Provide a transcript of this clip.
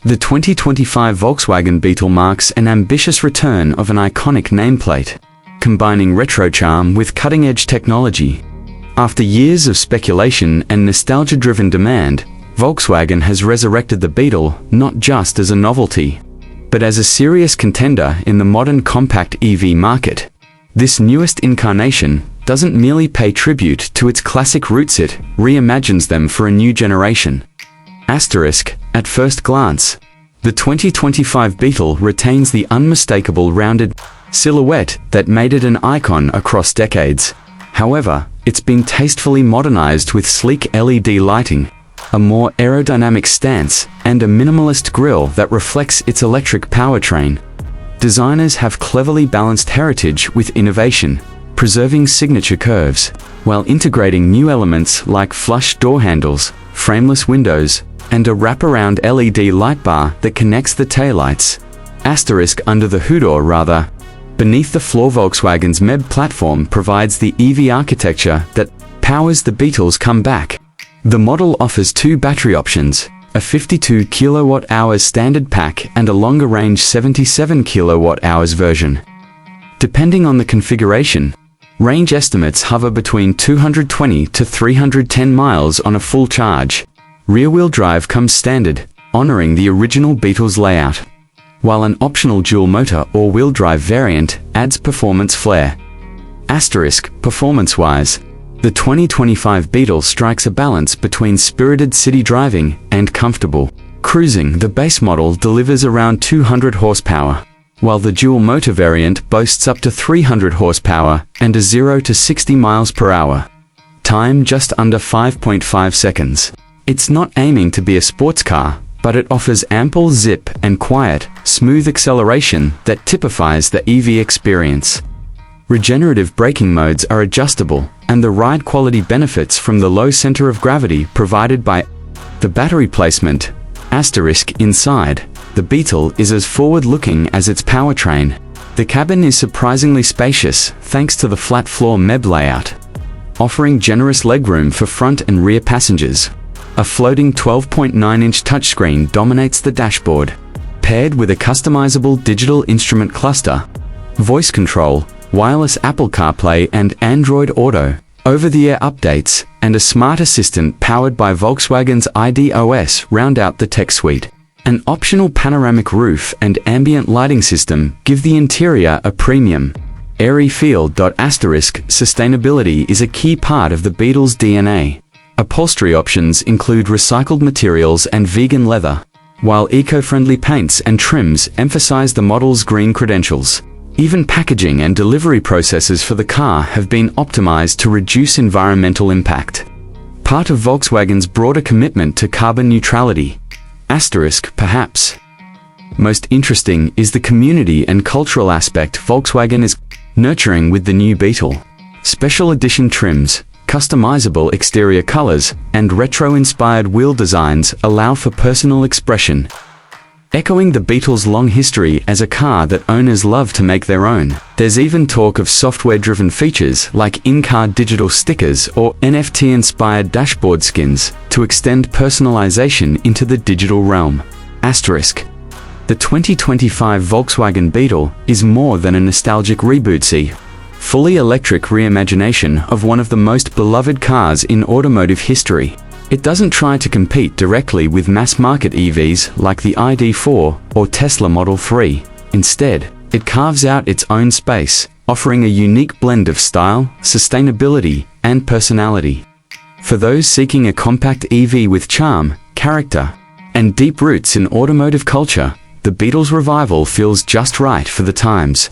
The 2025 Volkswagen Beetle marks an ambitious return of an iconic nameplate, combining retro charm with cutting-edge technology. After years of speculation and nostalgia-driven demand, Volkswagen has resurrected the Beetle not just as a novelty, but as a serious contender in the modern compact EV market. This newest incarnation doesn't merely pay tribute to its classic roots, it reimagines them for a new generation. At first glance, the 2025 Beetle retains the unmistakable rounded silhouette that made it an icon across decades. However, it's been tastefully modernized with sleek LED lighting, a more aerodynamic stance, and a minimalist grille that reflects its electric powertrain. Designers have cleverly balanced heritage with innovation, preserving signature curves, while integrating new elements like flush door handles, frameless windows, and a wraparound LED light bar that connects the taillights. Under the hood, or rather, beneath the floor. Volkswagen's MEB platform provides the EV architecture that powers the Beetle's comeback. The model offers two battery options, a 52 kWh standard pack and a longer-range 77 kWh version. Depending on the configuration, range estimates hover between 220 to 310 miles on a full charge. Rear-wheel drive comes standard, honoring the original Beetle's layout, while an optional dual-motor or wheel drive variant adds performance flair. Performance-wise, the 2025 Beetle strikes a balance between spirited city driving and comfortable cruising. The base model delivers around 200 horsepower, while the dual-motor variant boasts up to 300 horsepower and a 0 to 60 miles per hour time just under 5.5 seconds. It's not aiming to be a sports car, but it offers ample zip and quiet, smooth acceleration that typifies the EV experience. Regenerative braking modes are adjustable, and the ride quality benefits from the low center of gravity provided by the battery placement. Inside, the Beetle is as forward-looking as its powertrain. The cabin is surprisingly spacious thanks to the flat floor MEB layout, offering generous legroom for front and rear passengers. A floating 12.9-inch touchscreen dominates the dashboard, paired with a customizable digital instrument cluster, voice control, wireless Apple CarPlay and Android Auto, over-the-air updates, and a smart assistant powered by Volkswagen's ID.OS round out the tech suite. An optional panoramic roof and ambient lighting system give the interior a premium, airy feel. Sustainability is a key part of the Beetle's DNA. Upholstery options include recycled materials and vegan leather, while eco-friendly paints and trims emphasize the model's green credentials. Even packaging and delivery processes for the car have been optimized to reduce environmental impact, part of Volkswagen's broader commitment to carbon neutrality. Perhaps most interesting is the community and cultural aspect Volkswagen is nurturing with the new Beetle. Special edition trims, customizable exterior colors, and retro-inspired wheel designs allow for personal expression, echoing the Beetle's long history as a car that owners love to make their own. There's even talk of software-driven features like in-car digital stickers or NFT-inspired dashboard skins to extend personalization into the digital realm. The 2025 Volkswagen Beetle is more than a nostalgic reboot. Fully electric reimagination of one of the most beloved cars in automotive history. It doesn't try to compete directly with mass-market EVs like the ID.4 or Tesla Model 3. Instead, it carves out its own space, offering a unique blend of style, sustainability, and personality. For those seeking a compact EV with charm, character, and deep roots in automotive culture, the Beetle's revival feels just right for the times.